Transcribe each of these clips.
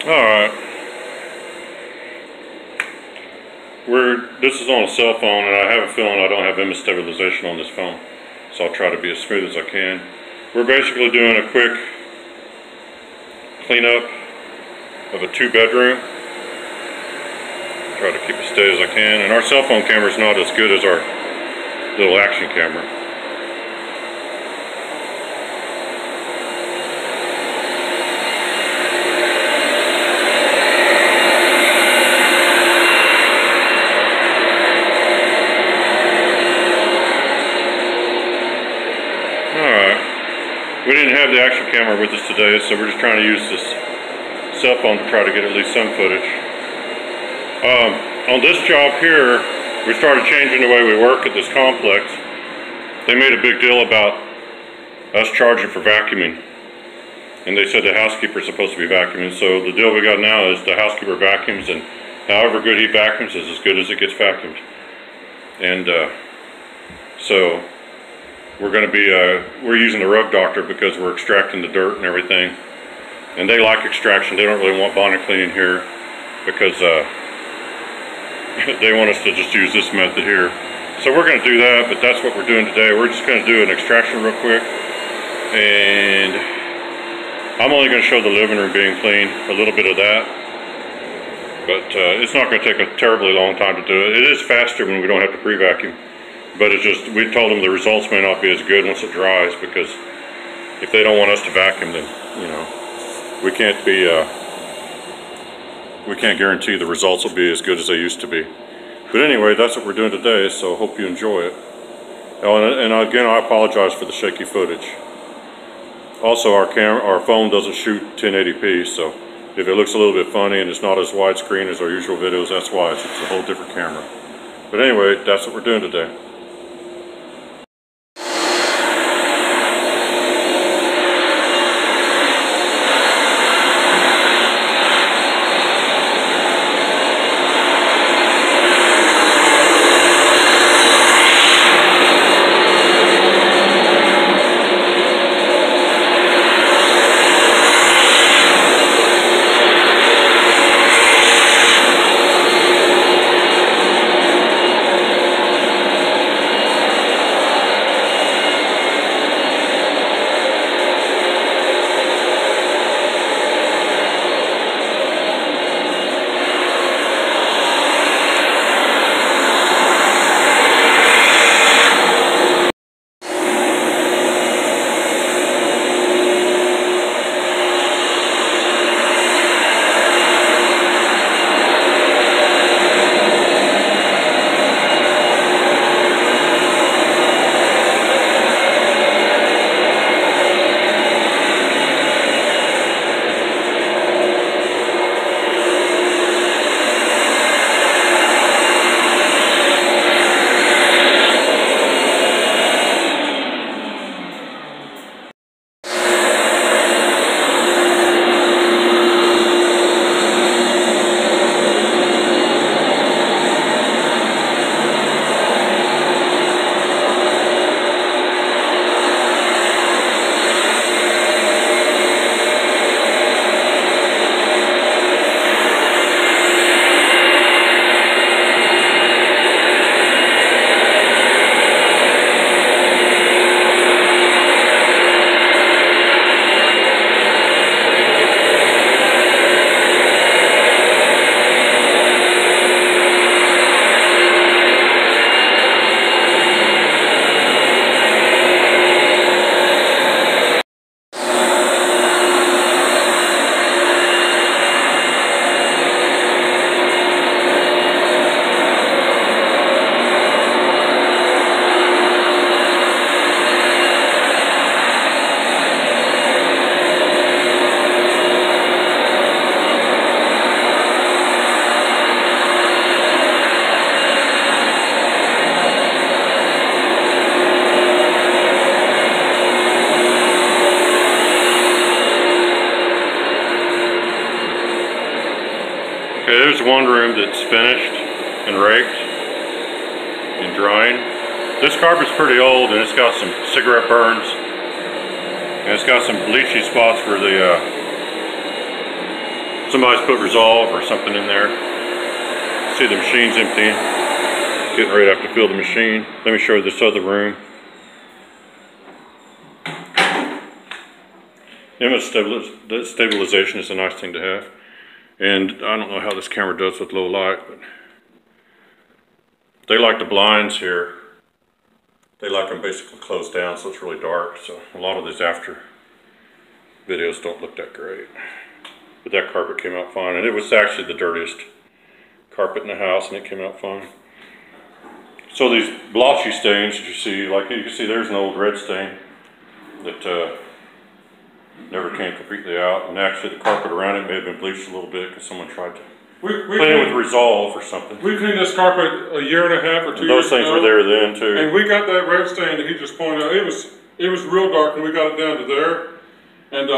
Alright. This is on a cell phone, and I have a feeling I don't have image stabilization on this phone. So I'll try to be as smooth as I can. We're basically doing a quick cleanup of a 2-bedroom. Try to keep it steady as I can. And our cell phone camera is not as good as our little action camera. We didn't have the action camera with us today, so we're just trying to use this cell phone to try to get at least some footage. On this job here, we started changing the way we work at this complex. They made a big deal about us charging for vacuuming. And they said the housekeeper is supposed to be vacuuming. So the deal we got now is the housekeeper vacuums, and however good he vacuums is as good as it gets vacuumed. And so we're going to be, we're using the rug doctor because we're extracting the dirt and everything. And they like extraction. They don't really want bonnet cleaning here because they want us to just use this method here. So we're going to do that, but that's what we're doing today. We're just going to do an extraction real quick. And I'm only going to show the living room being clean, a little bit of that. But it's not going to take a terribly long time to do it. It is faster when we don't have to pre-vacuum. But it's just, we told them the results may not be as good once it dries, because if they don't want us to vacuum, then, you know, we can't guarantee the results will be as good as they used to be. But anyway, that's what we're doing today, so hope you enjoy it. Oh, and again, I apologize for the shaky footage. Also, our phone doesn't shoot 1080p, so if it looks a little bit funny and it's not as widescreen as our usual videos, that's why. It's a whole different camera. But anyway, that's what we're doing today. Okay, there's one room that's finished and raked and drying. This carpet's pretty old and it's got some cigarette burns. And it's got some bleachy spots where the Somebody's put Resolve or something in there. See the machine's empty. Getting ready to have to fill the machine. Let me show you this other room. Image stabilization is a nice thing to have. And I don't know how this camera does with low light, but they like the blinds here. They like them basically closed down, so it's really dark. So a lot of these after videos don't look that great. But that carpet came out fine, and it was actually the dirtiest carpet in the house, and it came out fine. So these blotchy stains that you see, like you can see there's an old red stain that never came completely out, and actually the carpet around it may have been bleached a little bit because someone tried to clean it with Resolve or something. We cleaned this carpet a year and a half or 2 years ago. Those things were there then too. And we got that red stain that he just pointed out. It was real dark, and we got it down to there. And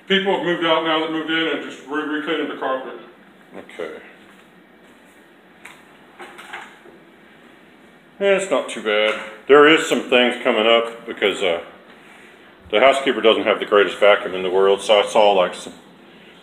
people have moved out now that moved in and just recleaned the carpet. Okay. Yeah, it's not too bad. There is some things coming up because the housekeeper doesn't have the greatest vacuum in the world, so I saw like some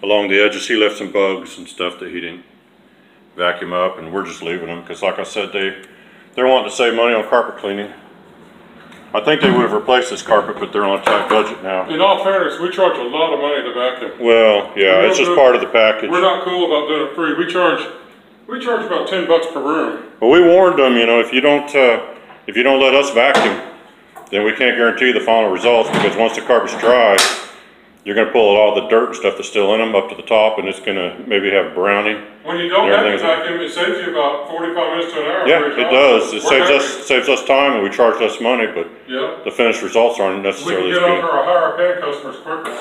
along the edges he left some bugs and stuff that he didn't vacuum up, and we're just leaving them because, like I said, they're wanting to save money on carpet cleaning. I think they would have replaced this carpet, but they're on a tight budget now. In all fairness, we charge a lot of money to vacuum. Well, yeah, it's just part of the package. We're not cool about doing it free. We charge about $10 per room. Well, we warned them, you know, if you don't let us vacuum, then we can't guarantee the final results, because once the carpet's dry, you're going to pull all the dirt and stuff that's still in them up to the top, and it's going to maybe have browning. When you don't have to vacuum, it saves you about 45 minutes to an hour. Yeah, it does. It saves us time, and we charge less money, but the finished results aren't necessarily as good. We can get over our higher paying customers quicker.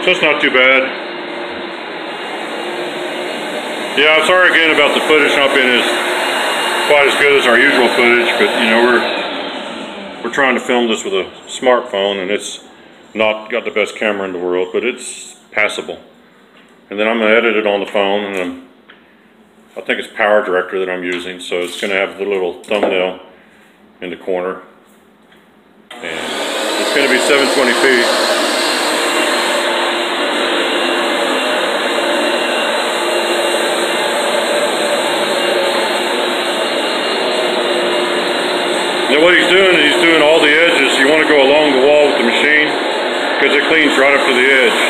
So it's not too bad. Yeah, I'm sorry again about the footage not being quite as good as our usual footage, but you know, we're trying to film this with a smartphone, and it's not got the best camera in the world, but it's passable. And then I'm going to edit it on the phone, and I think it's Power Director that I'm using, so it's going to have the little thumbnail in the corner, and it's going to be 720p. Now what he's doing all the edges. You want to go along the wall with the machine because it cleans right up to the edge.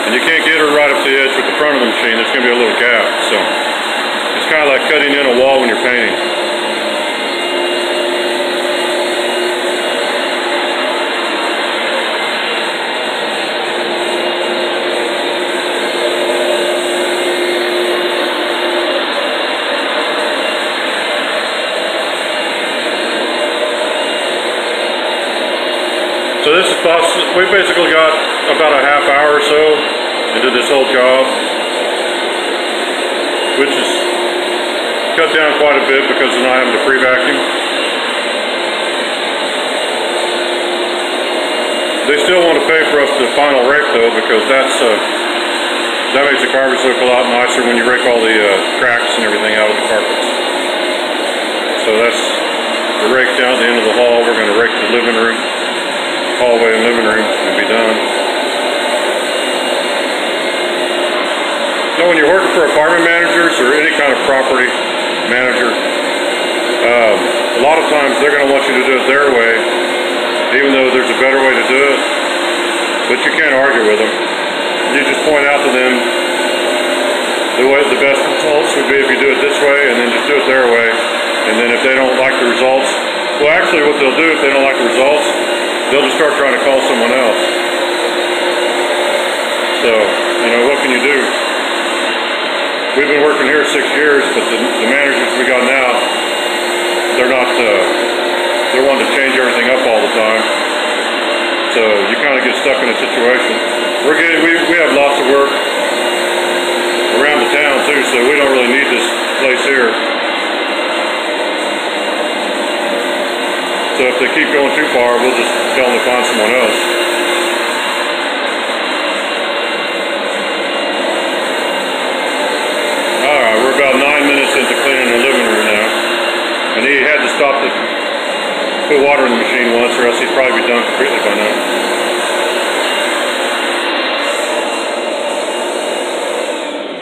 And you can't get her right up the edge with the front of the machine. There's going to be a little gap. So it's kind of like cutting in a wall when you're painting. So this is we basically got about a half hour or so into this whole job, which is cut down quite a bit because of not having to pre-vacuum. They still want to pay for us the final rake though, because that makes the carpets look a lot nicer when you rake all the cracks and everything out of the carpets. So that's the rake down at the end of the hall. We're going to rake the living room, hallway and living room, and be done. Now when you're working for apartment managers or any kind of property manager, a lot of times they're going to want you to do it their way, even though there's a better way to do it, but you can't argue with them. You just point out to them the best results would be if you do it this way, and then just do it their way. And then if they don't like the results, well actually what they'll do if they don't like the results, they'll just start trying to call someone else. So, you know, what can you do? We've been working here 6 years, but the managers we got now, they're not, they're wanting to change everything up all the time. So you kind of get stuck in a situation. We have lots of work around the town too, so we don't really need this place here. So if they keep going too far, we'll just tell them to find someone else. Alright, we're about 9 minutes into cleaning the living room now. And he had to stop to put water in the machine once, or else he'd probably be done completely by now.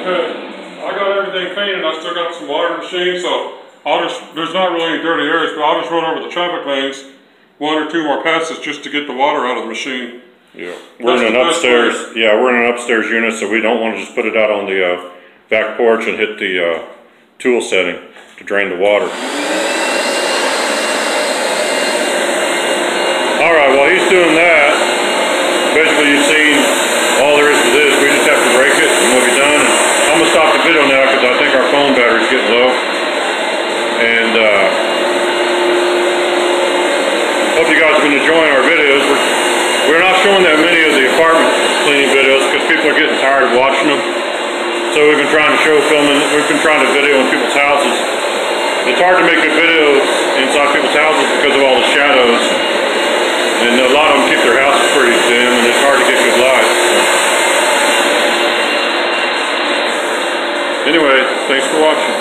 I got everything clean and I still got some water in the machine, so there's not really any dirty areas, but I'll just run over the traffic lanes 1 or 2 more passes just to get the water out of the machine. Yeah, we're in an upstairs. Yeah, we're in an upstairs unit, so we don't want to just put it out on the back porch and hit the tool setting to drain the water. All right, while he's doing that, basically you've seen all there is to this. We just have to rake it and we'll be done. And I'm gonna stop the video now because I think our phone battery's getting low. And hope you guys have been enjoying our videos. We're not showing that many of the apartment cleaning videos because people are getting tired of watching them. So we've been trying to we've been trying to video in people's houses. It's hard to make good videos inside people's houses because of all the shadows. And a lot of them keep their houses pretty dim and it's hard to get good light. So. Anyway, thanks for watching.